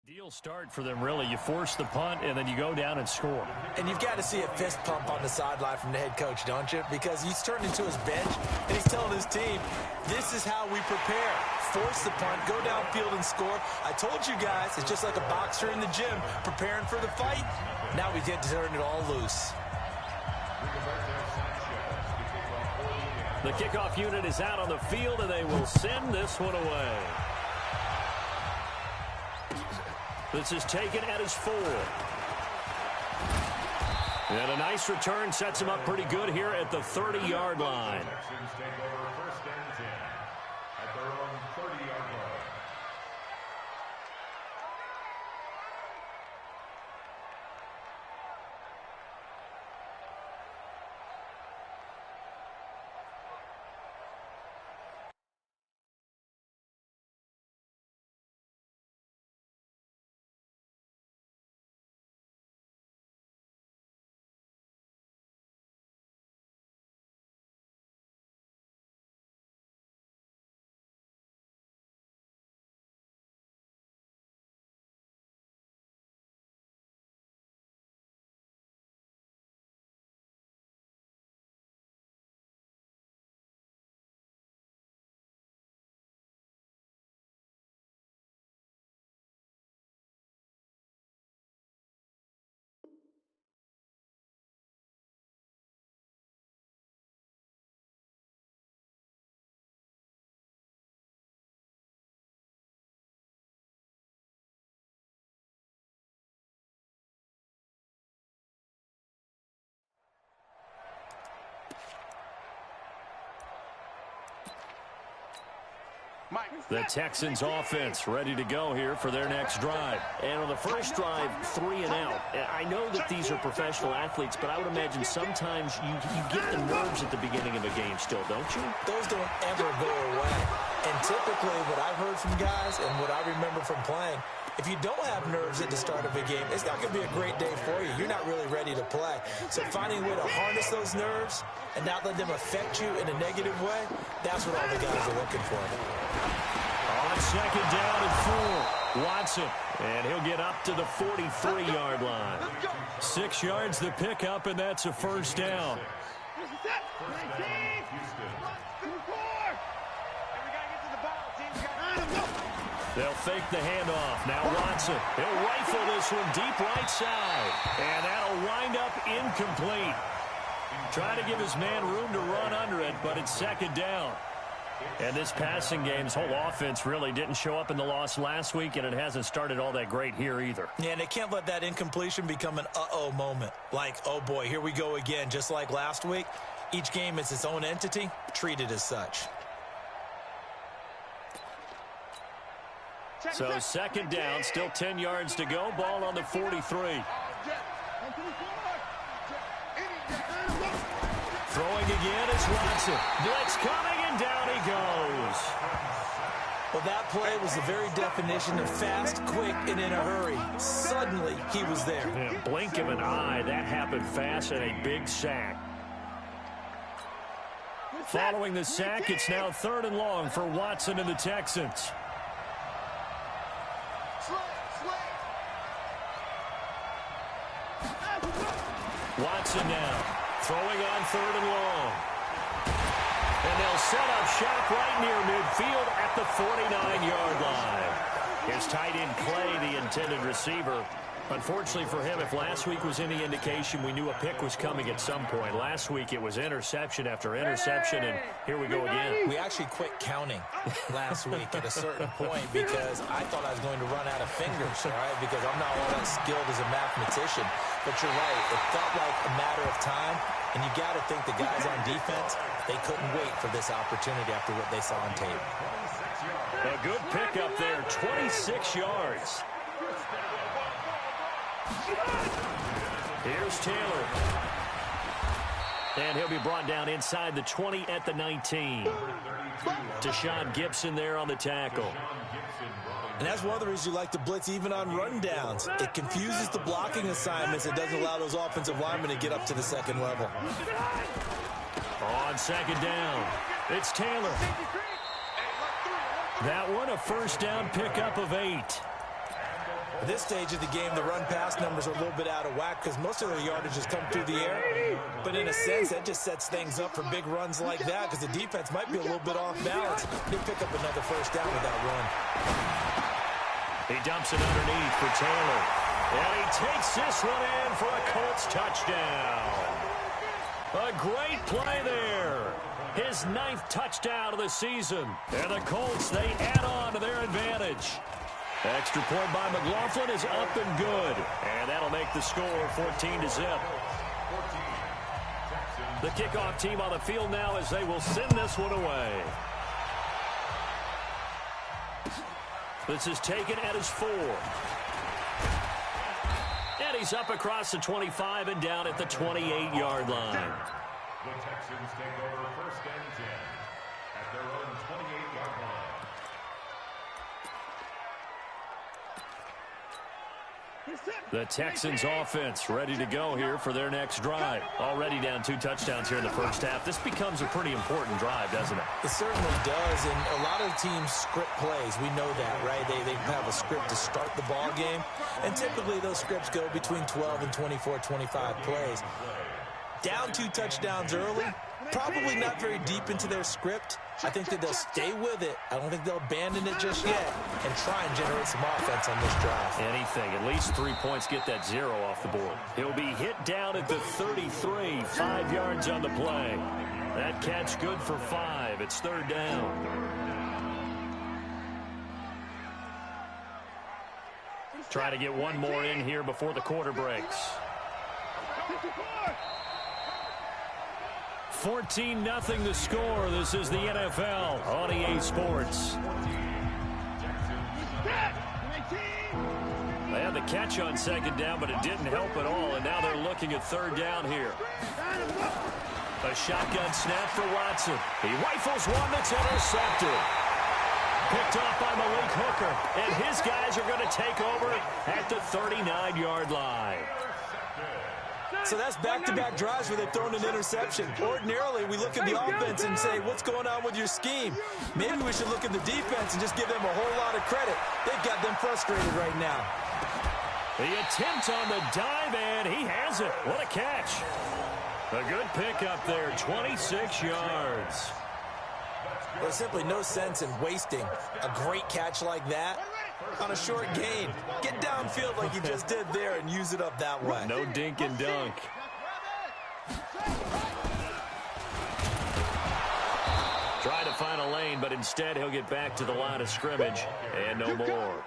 Ideal start for them, really. You force the punt, and then you go down and score. And you've got to see a fist pump on the sideline from the head coach, don't you? Because he's turned into his bench, and he's telling his team, this is how we prepare. Force the punt, go downfield and score. I told you guys, it's just like a boxer in the gym preparing for the fight. Now we get to turn it all loose. The kickoff unit is out on the field, and they will send this one away. This is taken at his 4. And a nice return sets him up pretty good here at the 30-yard line. The Texans offense ready to go here for their next drive. And on the first drive, 3 and out. I know that these are professional athletes, but I would imagine sometimes you get the nerves at the beginning of a game still, don't you? Those don't ever go away. And typically what I've heard from guys and what I remember from playing, if you don't have nerves at the start of a game, it's not going to be a great day for you. You're not really ready to play. So finding a way to harness those nerves and not let them affect you in a negative way, that's what all the guys are looking for. On second down and 4, Watson. And he'll get up to the 43-yard line. 6 yards the pickup, and that's a first down. They'll fake the handoff. Now Watson. He'll rifle this one deep right side. And that'll wind up incomplete. Trying to give his man room to run under it, but it's second down. And this passing game's whole offense really didn't show up in the loss last week, and it hasn't started all that great here either. Yeah, and they can't let that incompletion become an uh-oh moment. Like, oh boy, here we go again, just like last week. Each game is its own entity, treated as such. So second down, still 10 yards to go. Ball on the 43. Throwing again is Watson. Blitz coming, and down he goes. Well, that play was the very definition of fast, quick, and in a hurry. Suddenly, he was there. Yeah, blink of an eye, that happened fast, and a big sack. Following the sack, it's now 3rd and long for Watson and the Texans. Watson now, throwing on 3rd and long. And they'll set up shop right near midfield at the 49-yard line. His tight end Clay, the intended receiver. Unfortunately for him, if last week was any indication, we knew a pick was coming at some point. Last week it was interception after interception, and here we go again. We actually quit counting last week at a certain point because I thought I was going to run out of fingers, all right, because I'm not all that skilled as a mathematician. But you're right, it felt like a matter of time, and you got to think the guys on defense, they couldn't wait for this opportunity after what they saw on tape. A good pickup there, 26 yards. Here's Taylor. And he'll be brought down inside the 20 at the 19. Deshaun Gibson there on the tackle. And that's one of the reasons you like to blitz even on rundowns. It confuses the blocking assignments. It doesn't allow those offensive linemen to get up to the second level. On second down, it's Taylor. That one a first down pickup of 8. At this stage of the game, the run-pass numbers are a little bit out of whack because most of their yardage has come through the air. But in a sense, that just sets things up for big runs like that because the defense might be a little bit off balance. They pick up another first down with that run. He dumps it underneath for Taylor. And he takes this one in for a Colts touchdown. A great play there. His 9th touchdown of the season. And the Colts, they add on to their advantage. Extra point by McLaughlin is up and good. And that'll make the score 14-0. The kickoff team on the field now as they will send this one away. This is taken at his 4. And he's up across the 25 and down at the 28-yard line. The Texans take over 1st and 10 at their own 28-yard line. The Texans offense ready to go here for their next drive. Already down 2 touchdowns here in the first half. This becomes a pretty important drive, doesn't it? It certainly does, and a lot of teams script plays. We know that, right? They have a script to start the ball game, and typically those scripts go between 12 and 24, 25 plays. Down 2 touchdowns early, probably not very deep into their script. I think that they'll stay with it. I don't think they'll abandon it just yet and try and generate some offense on this drive. Anything. At least 3 points, get that 0 off the board. He'll be hit down at the 33, 5 yards on the play. That catch good for 5. It's 3rd down. Try to get one more in here before the quarter breaks. 14-0 the score. This is the NFL on EA Sports. They had the catch on 2nd down, but it didn't help at all, and now they're looking at 3rd down here. A shotgun snap for Watson. He rifles one that's intercepted. Picked off by Malik Hooker, and his guys are going to take over at the 39-yard line. So that's back-to-back drives where they've thrown an interception. Ordinarily, we look at the offense and say, what's going on with your scheme? Maybe we should look at the defense and just give them a whole lot of credit. They've got them frustrated right now. The attempt on the dive, and he has it. What a catch. A good pickup there, 26 yards. There's simply no sense in wasting a great catch like that on a short gain. Get downfield like you just did there and use it up that way. No dink and dunk. Try to find a lane, but instead he'll get back to the line of scrimmage. And no more.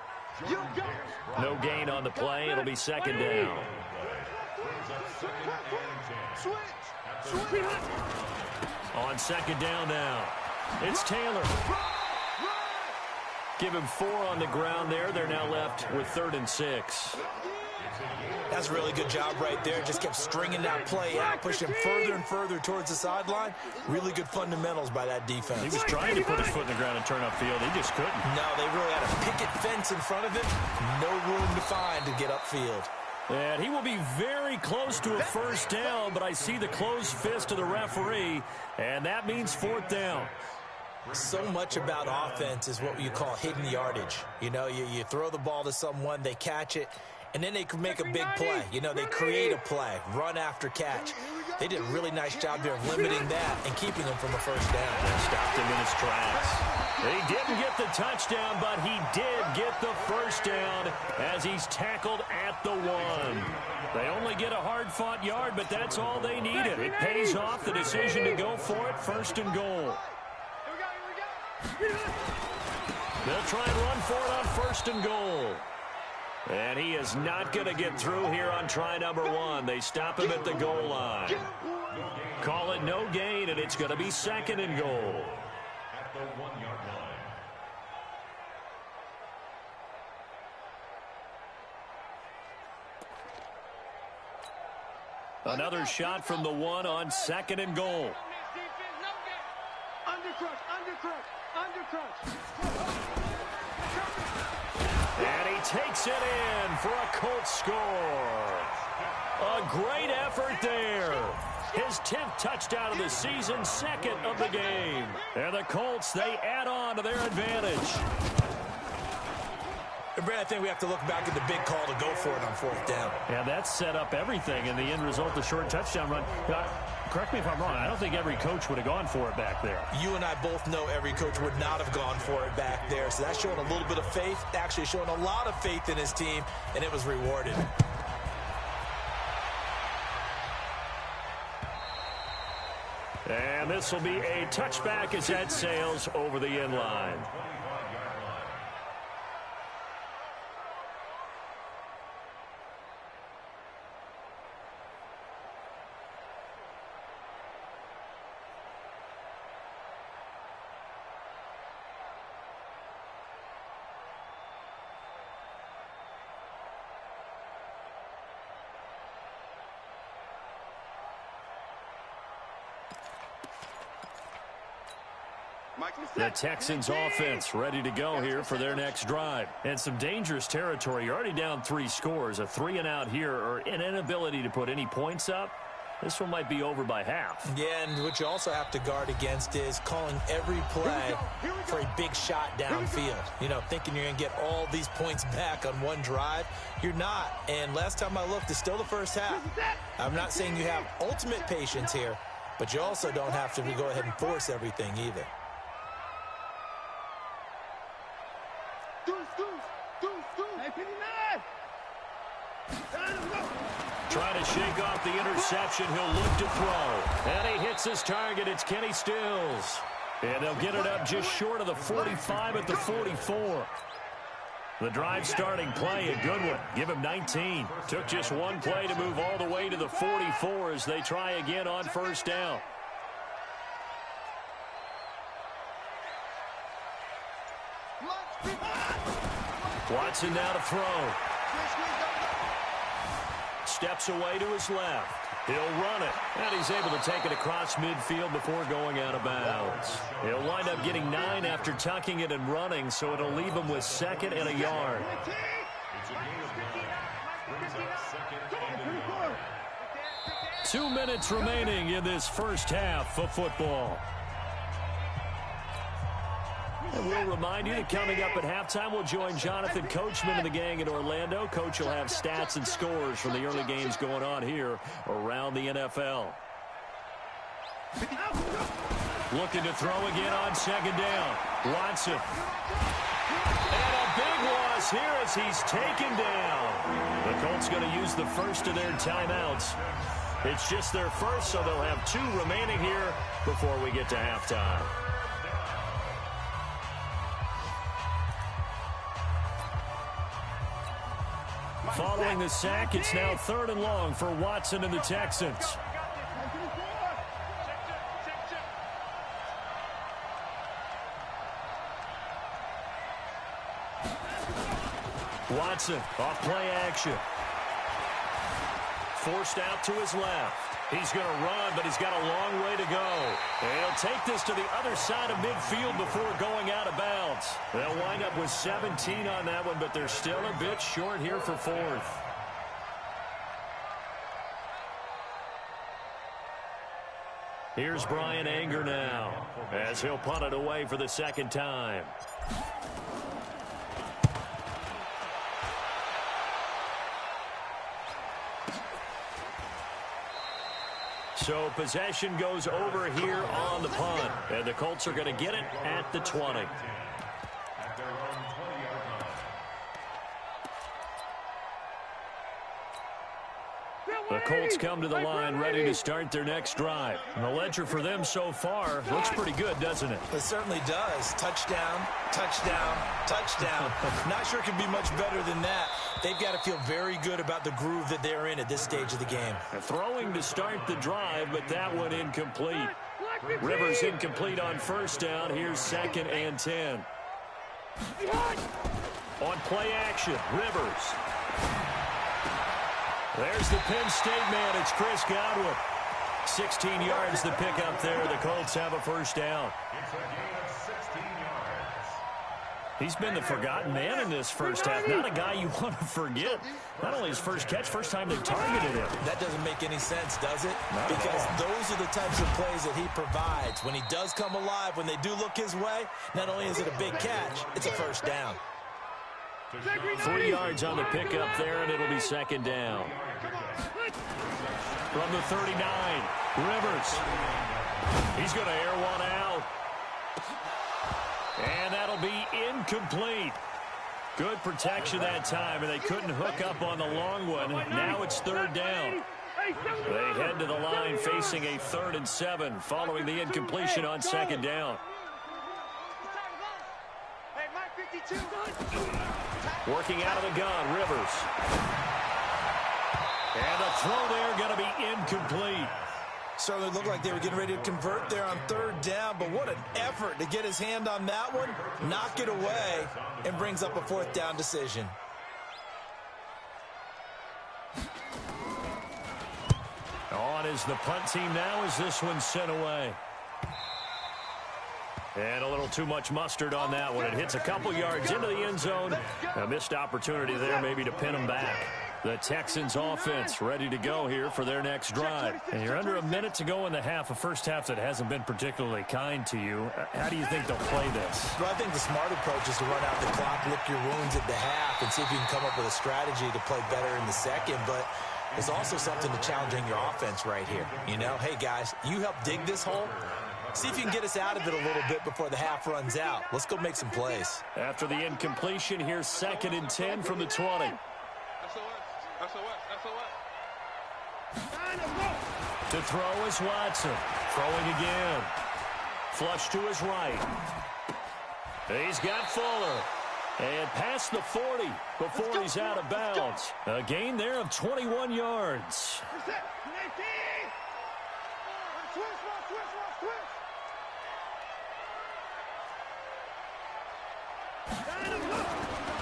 No gain on the play. It'll be 2nd down. On 2nd down now. It's Taylor. Give him 4 on the ground there. They're now left with 3rd and 6. That's a really good job right there. Just kept stringing that play out, pushing further and further towards the sideline. Really good fundamentals by that defense. He was trying to put his foot in the ground and turn upfield. He just couldn't. No, they really had a picket fence in front of him. No room to find to get upfield. And he will be very close to a 1st down, but I see the closed fist of the referee, and that means 4th down. So much about offense is what you call hidden yardage. You know, you throw the ball to someone, they catch it, and then they can make a big play. You know, they create a play, run after catch. They did a really nice job there of limiting that and keeping him from a 1st down. They stopped him in his tracks. He didn't get the touchdown, but he did get the 1st down as he's tackled at the 1. They only get a hard-fought yard, but that's all they needed. It pays off the decision to go for it, 1st and goal. They'll try and run for it on 1st and goal. And he is not going to get through here on try number 1. They stop him at the goal line. Call it no gain, and it's going to be 2nd and goal. At the 1-yard line. Another shot from the 1 on 2nd and goal. And he takes it in for a Colts score. A great effort there. His 10th touchdown of the season, 2nd of the game. And the Colts, they add on to their advantage. And Brad, I think we have to look back at the big call to go for it on 4th down. Yeah, that set up everything in the end result, the short touchdown run. Correct me if I'm wrong. I don't think every coach would have gone for it back there. You and I both know every coach would not have gone for it back there. So that's showing a little bit of faith, actually showing a lot of faith in his team, and it was rewarded. And this will be a touchback as that sails over the end line. The Texans offense ready to go here for their next drive. And some dangerous territory. You're already down 3 scores. A 3-and-out here or an inability to put any points up. This one might be over by half. Yeah, and what you also have to guard against is calling every play for a big shot downfield. You know, thinking you're going to get all these points back on one drive. You're not. And last time I looked, it's still the first half. I'm not saying you have ultimate patience here, but you also don't have to go ahead and force everything either. Trying to shake off the interception. He'll look to throw. And he hits his target. It's Kenny Stills. And they'll get it up just short of the 45 at the 44. The drive starting play, a good one. Give him 19. Took just one play to move all the way to the 44 as they try again on 1st down. Watson now to throw. Steps away to his left. He'll run it. And he's able to take it across midfield before going out of bounds. He'll wind up getting 9 after tucking it and running, so it'll leave him with 2nd and a yard. It's a gain of 9. Brings up 2nd and a yard. 2 minutes remaining in this first half of football. And we'll remind you that coming up at halftime, we'll join Jonathan Coachman and the gang in Orlando. Coach will have stats and scores from the early games going on here around the NFL. Looking to throw again on 2nd down. Watson. And a big loss here as he's taken down. The Colts going to use the first of their timeouts. It's just their first, so they'll have 2 remaining here before we get to halftime. Following the sack, it's now 3rd and long for Watson and the Texans. Watson off play action. Forced out to his left. He's going to run, but he's got a long way to go. And he'll take this to the other side of midfield before going out of bounds. They'll wind up with 17 on that one, but they're still a bit short here for 4th. Here's Brian Anger now as he'll punt it away for the 2nd time. So possession goes over here on the punt. And the Colts are going to get it at the 20. At their own 20-yard line. The Colts come to the line ready to start their next drive. And the ledger for them so far looks pretty good, doesn't it? It certainly does. Touchdown, touchdown, touchdown. Not sure it could be much better than that. They've got to feel very good about the groove that they're in at this stage of the game. Throwing to start the drive, but that one incomplete. Rivers incomplete on 1st down. Here's 2nd and 10. On play action, Rivers. There's the Penn State man. It's Chris Godwin. 16 yards to pick up there. The Colts have a 1st down. It's a gain of 16 yards. He's been the forgotten man in this first half. Not a guy you want to forget. Not only his first catch, first time they targeted him. That doesn't make any sense, does it? Because those are the types of plays that he provides. When he does come alive, when they do look his way, not only is it a big catch, it's a 1st down. 3 yards on the pickup there, and it'll be second down. From the 39, Rivers. He's going to air one out. And that'll be incomplete. Good protection that time, and they couldn't hook up on the long one. Now it's third down. They head to the line facing a 3rd and 7 following the incompletion on second down. Working out of the gun, Rivers. And the throw there going to be incomplete. Certainly looked like they were getting ready to convert there on third down, but what an effort to get his hand on that one, knock it away, and brings up a 4th down decision. On is the punt team now as this one's sent away. And a little too much mustard on that one. It hits a couple yards into the end zone. A missed opportunity there maybe to pin them back. The Texans offense ready to go here for their next drive. And you're under a minute to go in the half, a first half that hasn't been particularly kind to you. How do you think they'll play this? Well, I think the smart approach is to run out the clock, lick your wounds at the half, and see if you can come up with a strategy to play better in the second. But there's also something to challenging your offense right here. You know, hey, guys, you help dig this hole. See if you can get us out of it a little bit before the half runs out. Let's go make some plays. After the incompletion, here's 2nd and 10 from the 20. To throw is Watson. Throwing again. Flush to his right. He's got Fuller. And past the 40 before he's out of bounds. A gain there of 21 yards.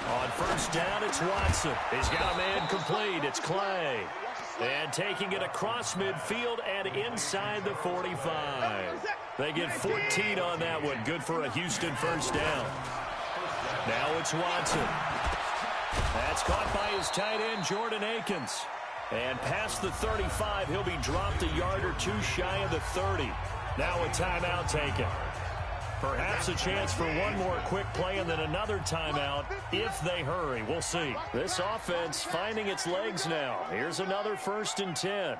On first down, it's Watson. He's got a man complete. It's Clay. And taking it across midfield and inside the 45. They get 14 on that one. Good for a Houston first down. Now it's Watson. That's caught by his tight end, Jordan Akins. And past the 35, he'll be dropped a yard or two shy of the 30. Now a timeout taken. Perhaps a chance for one more quick play and then another timeout if they hurry. We'll see. This offense finding its legs now. Here's another 1st and 10.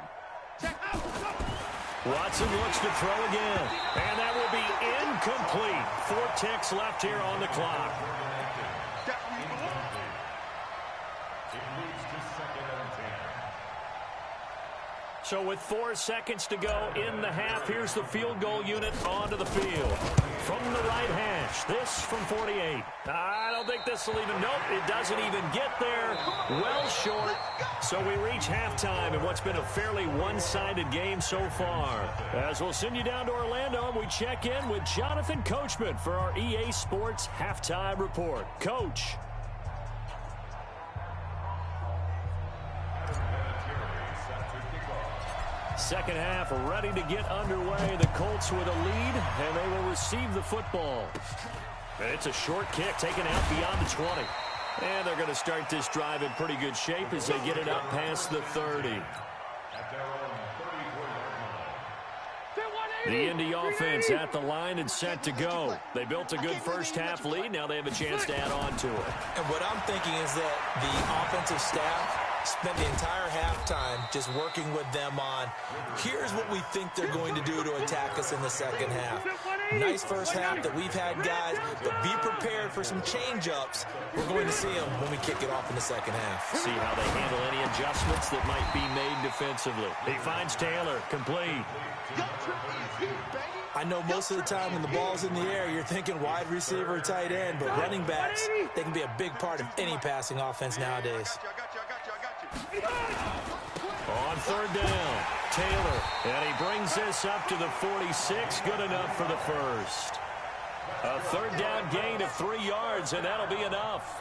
Watson looks to throw again. And that will be incomplete. 4 ticks left here on the clock. So with 4 seconds to go in the half, here's the field goal unit onto the field. From the right hash, this from 48. I don't think this will even, nope, it doesn't even get there. Well short. So we reach halftime in what's been a fairly one-sided game so far. As we'll send you down to Orlando, and we check in with Jonathan Coachman for our EA Sports Halftime Report. Coach. Second half ready to get underway. The Colts with a lead, and they will receive the football. And it's a short kick taken out beyond the 20. And they're going to start this drive in pretty good shape as they get it up past the 30. The Indy offense at the line and set to go. They built a good first half lead. Now they have a chance to add on to it. And what I'm thinking is that the offensive staff spent the entire halftime just working with them on, here's what we think they're going to do to attack us in the second half. Nice first half that we've had, guys, but be prepared for some change-ups. We're going to see them when we kick it off in the second half. See how they handle any adjustments that might be made defensively. He finds Taylor, complete. I know most of the time when the ball's in the air, you're thinking wide receiver or tight end, but running backs, they can be a big part of any passing offense nowadays. On third down, Taylor, and he brings this up to the 46, good enough for the first. A third down gain of 3 yards, and that'll be enough.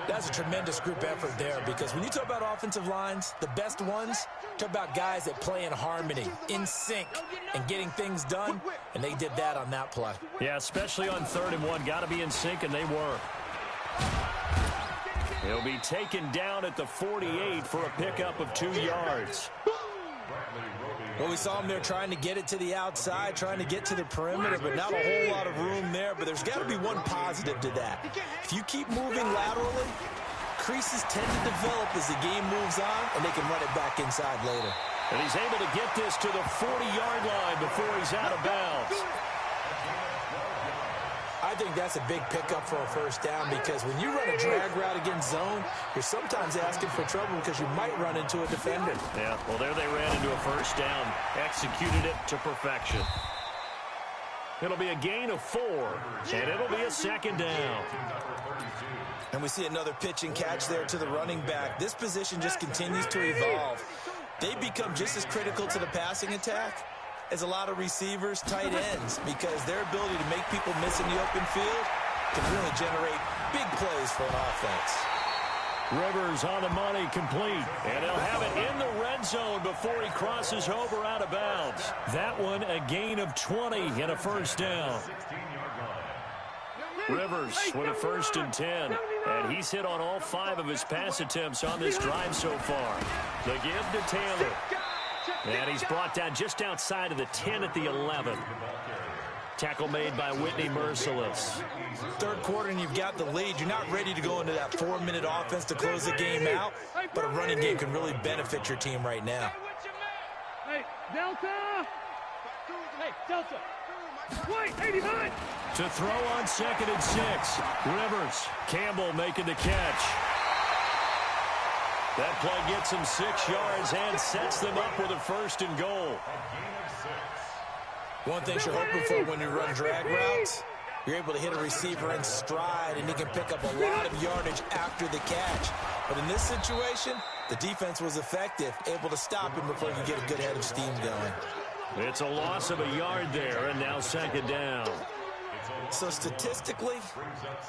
That's a tremendous group effort there, because when you talk about offensive lines, the best ones, talk about guys that play in harmony, in sync, and getting things done, and they did that on that play. Yeah, especially on 3rd and 1, got to be in sync, and they were. He'll be taken down at the 48 for a pickup of 2 yards. Well, we saw him there trying to get it to the outside, trying to get to the perimeter, but not a whole lot of room there. But there's got to be one positive to that. If you keep moving laterally, creases tend to develop as the game moves on, and they can run it back inside later. And he's able to get this to the 40-yard line before he's out of bounds. I think that's a big pickup for a first down, because when you run a drag route against zone, you're sometimes asking for trouble because you might run into a defender. Yeah, well, there they ran into a first down, executed it to perfection. It'll be a gain of 4, and it'll be a second down. And we see another pitch and catch there to the running back. This position just continues to evolve. They become just as critical to the passing attack as a lot of receivers, tight ends, because their ability to make people miss in the open field can really generate big plays for an offense. Rivers on the money, complete. And they'll have it in the red zone before he crosses over out of bounds. That one a gain of 20 and a first down. Rivers with a 1st and 10. And he's hit on all 5 of his pass attempts on this drive so far. The give to Taylor. And he's brought down just outside of the 10 at the 11. Tackle made by Whitney Merciless. Third quarter and you've got the lead. You're not ready to go into that 4-minute offense to close the game out, but a running game can really benefit your team right now. Hey, Delta! Hey, Delta! Wait, 89! To throw on 2nd and 6. Rivers. Campbell making the catch. That play gets him 6 yards and sets them up with a 1st and goal. One thing you're hoping for when you run drag routes, you're able to hit a receiver in stride, and he can pick up a lot of yardage after the catch. But in this situation, the defense was effective, able to stop him before you get a good head of steam going. It's a loss of a yard there, and now 2nd down. So statistically,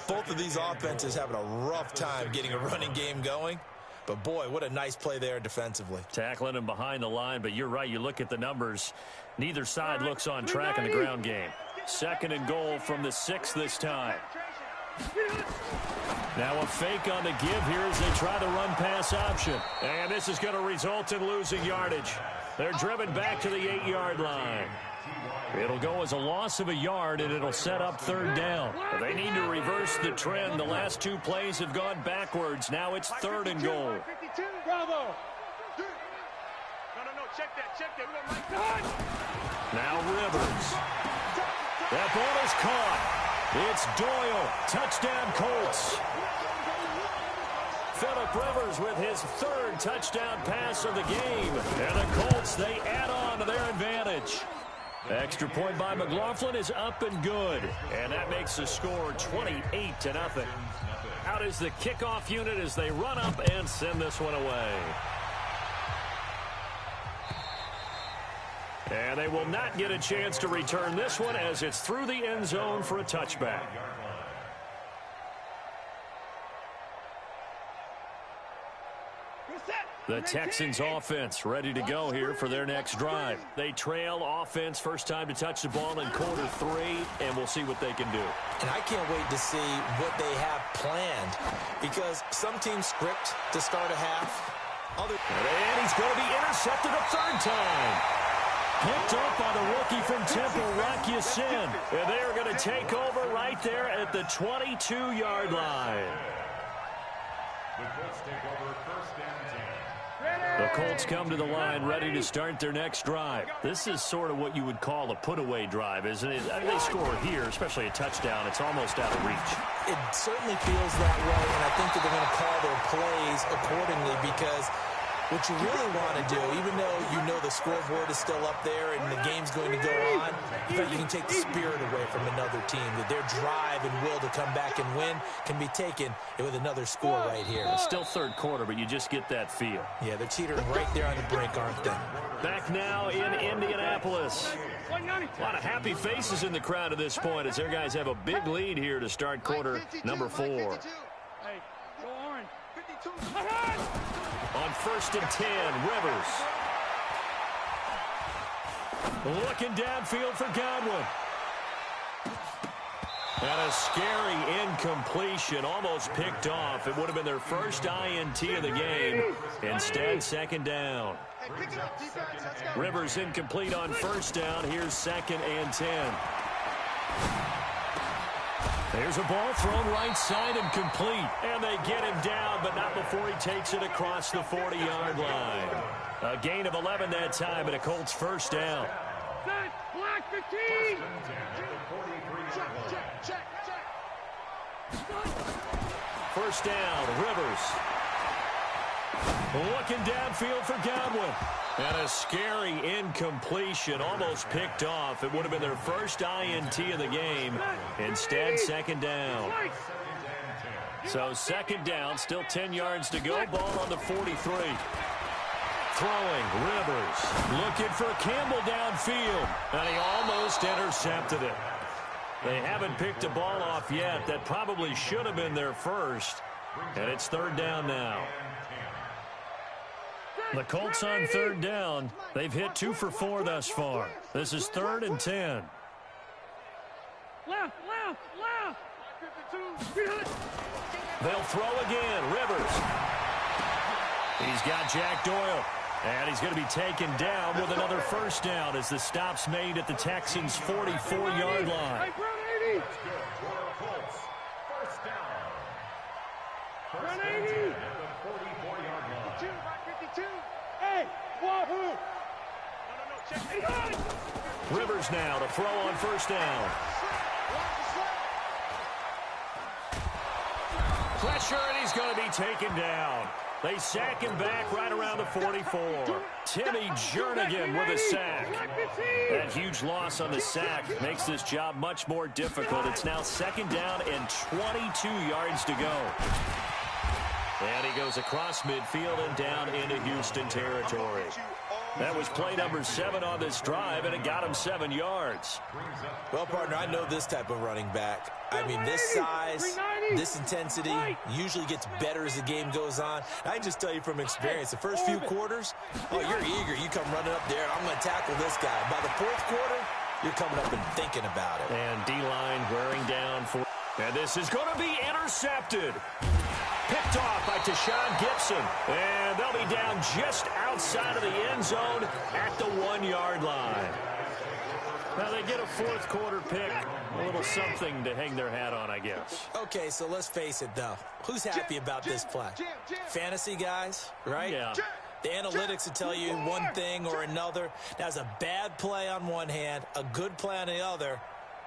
both of these offenses having a rough time getting a running game going. But, boy, what a nice play there defensively. Tackling him behind the line, but you're right. You look at the numbers. Neither side looks on track in the ground game. 2nd and goal from the 6 this time. Now a fake on the give here as they try the run-pass option. And this is going to result in losing yardage. They're driven back to the 8-yard line. It'll go as a loss of a yard, and it'll set up 3rd down. But they need to reverse the trend. The last 2 plays have gone backwards. Now it's 3rd and goal. Bravo! No, check that. Now Rivers. That ball is caught. It's Doyle. Touchdown, Colts. Phillip Rivers with his 3rd touchdown pass of the game. And the Colts, they add on to their advantage. Extra point by McLaughlin is up and good. And that makes the score 28-0. Out is the kickoff unit as they run up and send this one away. And they will not get a chance to return this one as it's through the end zone for a touchback. The Texans offense ready to go here for their next drive. They trail offense, first time to touch the ball in quarter 3, and we'll see what they can do. And I can't wait to see what they have planned, because some teams script to start a half. And he's going to be intercepted a 3rd time. Picked up by the rookie from Temple, Rocky Sin. And they are going to take over right there at the 22-yard line. The Colts take over 1st and 10. The Colts come to the line ready to start their next drive. This is sort of what you would call a put-away drive, isn't it? I mean, they score here, especially a touchdown. It's almost out of reach. It certainly feels that way, and I think that they're going to call their plays accordingly, because what you really want to do, even though you know the scoreboard is still up there and the game's going to go on, in fact, you can take the spirit away from another team, that their drive and will to come back and win can be taken with another score right here. It's still 3rd quarter, but you just get that feel. Yeah, they're teetering right there on the brink, aren't they? Back now in Indianapolis. A lot of happy faces in the crowd at this point as their guys have a big lead here to start quarter number 4. Hey, go orange. 52. On 1st and 10, Rivers. Looking downfield for Godwin. And a scary incompletion, almost picked off. It would have been their first INT of the game. Instead, second down. Rivers incomplete on first down. Here's 2nd and 10. There's a ball thrown right side and complete. And they get him down, but not before he takes it across the 40-yard line. A gain of 11 that time, and a Colts first down. Black 15! First down, Rivers. Looking downfield for Godwin. And a scary incompletion, almost picked off. It would have been their first INT of the game. Instead, second down. So second down, still 10 yards to go. Ball on the 43. Throwing, Rivers. Looking for Campbell downfield. And he almost intercepted it. They haven't picked a ball off yet. That probably should have been their first. And it's third down now. The Colts on third down. They've hit 2 for 4 thus far. This is 3rd and 10. Left. They'll throw again. Rivers. He's got Jack Doyle. And he's going to be taken down with another first down as the stop's made at the Texans' 44-yard line. Rivers now to throw on first down. Pressure, and he's going to be taken down. They sack him back right around the 44. Timmy Jernigan with a sack. That huge loss on the sack makes this job much more difficult. It's now second down and 22 yards to go. And he goes across midfield and down into Houston territory. That was play number 7 on this drive, and it got him 7 yards. Well, partner, I know this type of running back. I mean, this size, this intensity usually gets better as the game goes on. I can just tell you from experience, the first few quarters, oh, you're eager. You come running up there, I'm going to tackle this guy. By the 4th quarter, you're coming up and thinking about it. And D-line wearing down for... And this is going to be intercepted. Picked off by Tashawn Gibson. And they'll be down just outside of the end zone at the 1-yard line. Now they get a 4th quarter pick. A little something to hang their hat on, I guess. Okay, so let's face it, though. Who's happy about this play? Fantasy guys, right? Yeah. The analytics will tell you one thing or another. That's a bad play on one hand, a good play on the other,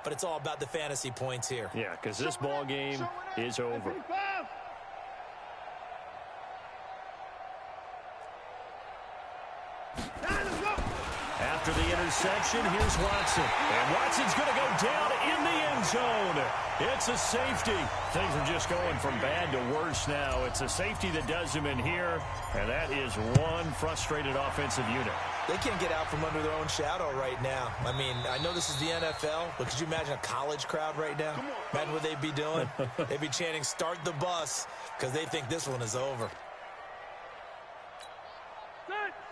but it's all about the fantasy points here. Yeah, because this ball game is over. After the interception, here's Watson. And Watson's going to go down in the end zone. It's a safety. Things are just going from bad to worse now. It's a safety that does him in here, and that is one frustrated offensive unit. They can't get out from under their own shadow right now. I mean, I know this is the NFL, but could you imagine a college crowd right now? Imagine what they'd be doing. They'd be chanting, "Start the bus," because they think this one is over.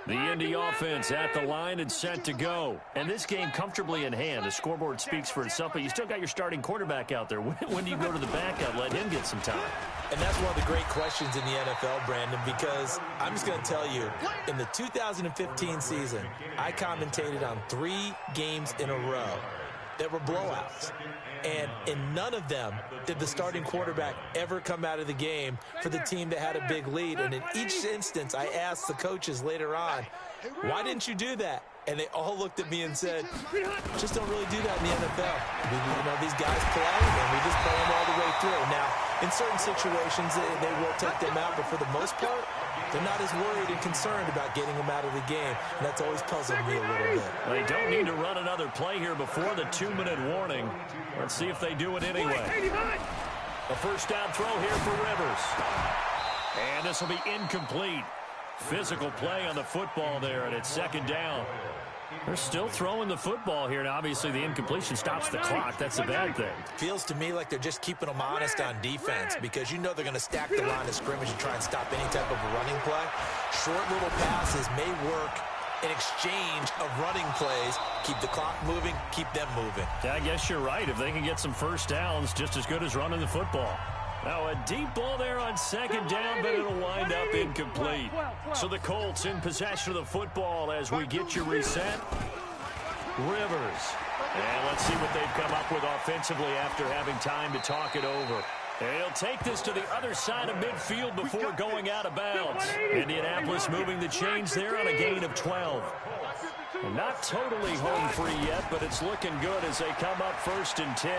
The Indy offense at the line and set to go. And this game comfortably in hand. The scoreboard speaks for itself, but you still got your starting quarterback out there. When do you go to the backup, let him get some time? And that's one of the great questions in the NFL, Brandon, because I'm just going to tell you, in the 2015 season, I commentated on 3 games in a row that were blowouts. And in none of them did the starting quarterback ever come out of the game for the team that had a big lead. And in each instance, I asked the coaches later on, why didn't you do that? And they all looked at me and said, just don't really do that in the NFL. You know, these guys play, and we just play them all the way through. Now, in certain situations, they will take them out, but for the most part, they're not as worried and concerned about getting them out of the game, and that's always puzzled me a little bit. They don't need to run another play here before the 2-minute warning. Let's see if they do it anyway. A first down throw here for Rivers. And this will be incomplete. Physical play on the football there, and it's second down. They're still throwing the football here, and obviously the incompletion stops the clock. That's a bad thing. Feels to me like they're just keeping them honest on defense, because you know they're going to stack the line of scrimmage and try and stop any type of a running play. Short little passes may work an exchange of running plays. Keep the clock moving, keep them moving. Yeah, I guess you're right. If they can get some first downs, just as good as running the football. Now, a deep ball there on second down, but it'll wind up incomplete. So the Colts in possession of the football as we get you reset. Rivers. And let's see what they've come up with offensively after having time to talk it over. He'll take this to the other side of midfield before going out of bounds. Indianapolis moving the chains there on a gain of 12. Not totally home free yet, but it's looking good as they come up 1st and 10.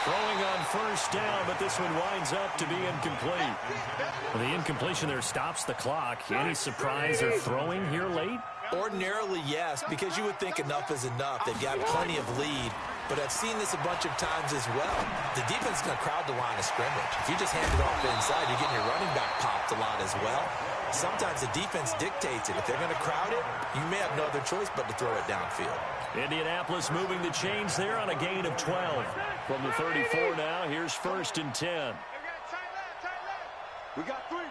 Throwing on first down, but this one winds up to be incomplete. Well, the incompletion there stops the clock. Any surprise they're throwing here late? Ordinarily, yes, because you would think enough is enough. They've got plenty of lead, but I've seen this a bunch of times as well. The defense is going to crowd the line of scrimmage. If you just hand it off inside, you're getting your running back popped a lot as well. Sometimes the defense dictates it. If they're going to crowd it, you may have no other choice but to throw it downfield. Indianapolis moving the chains there on a gain of 12. From the 34 now, here's 1st and 10. We got three,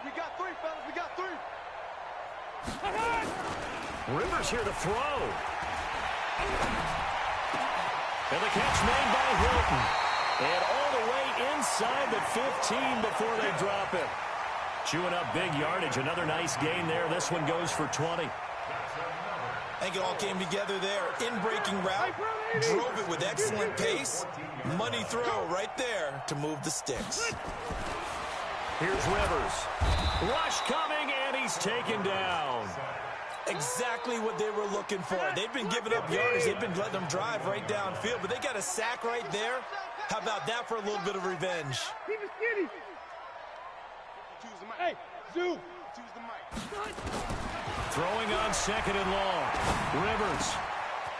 fellas, we got three. Rivers here to throw. And the catch made by Hilton. And all the way inside the 15 before they drop it. Chewing up big yardage. Another nice gain there. This one goes for 20. I think it all came together there. In-breaking route, drove it with excellent pace. Money throw right there to move the sticks. Here's Rivers. Rush coming, and he's taken down. Exactly what they were looking for. They've been giving up yards. They've been letting them drive right downfield, but they got a sack right there. How about that for a little bit of revenge? Hey, Zoo, choose the mic. Throwing on 2nd and long. Rivers.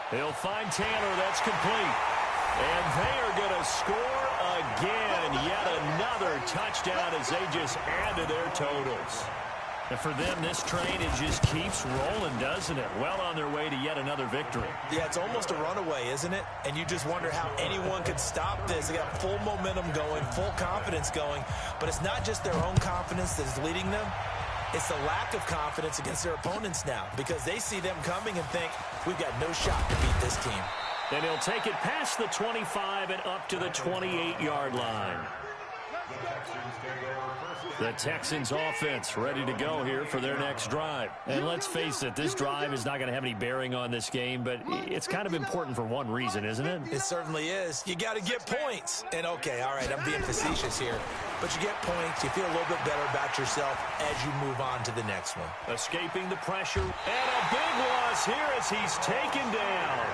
He'll find Tanner. That's complete. And they are going to score again. Yet another touchdown as they just add to their totals. And for them, this train, it just keeps rolling, doesn't it? Well on their way to yet another victory. Yeah, it's almost a runaway, isn't it? And you just wonder how anyone could stop this. They got full momentum going, full confidence going. But it's not just their own confidence that's leading them. It's the lack of confidence against their opponents now because they see them coming and think, we've got no shot to beat this team. And he'll take it past the 25 and up to the 28-yard line. The Texans offense ready to go here for their next drive. And let's face it, this drive is not going to have any bearing on this game, but it's kind of important for one reason, isn't it? It certainly is. You got to get points. And okay, all right, I'm being facetious here. But you get points, you feel a little bit better about yourself as you move on to the next one. Escaping the pressure. And a big loss here as he's taken down.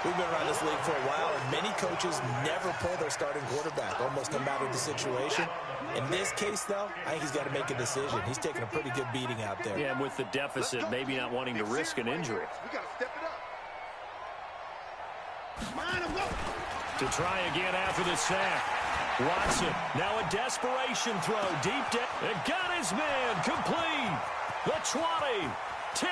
We've been around this league for a while, and many coaches never pull their starting quarterback, almost no matter the situation. In this case, though, I think he's got to make a decision. He's taking a pretty good beating out there. Yeah, and with the deficit, maybe not wanting to risk an injury. We got to step it up. To try again after the sack. Watson, now a desperation throw. Deep down. It got his man. Complete. The 20. 10,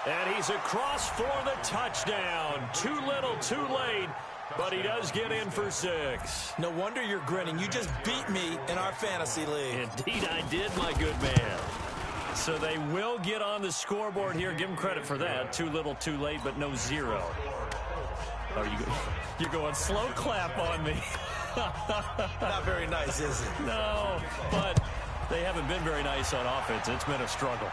and he's across for the touchdown. Too little, too late, but he does get in for 6. No wonder you're grinning. You just beat me in our fantasy league. Indeed, I did, my good man. So they will get on the scoreboard here. Give them credit for that. Too little, too late, but no 0. Oh, you're going slow clap on me. Not very nice, is it? No, but they haven't been very nice on offense. It's been a struggle.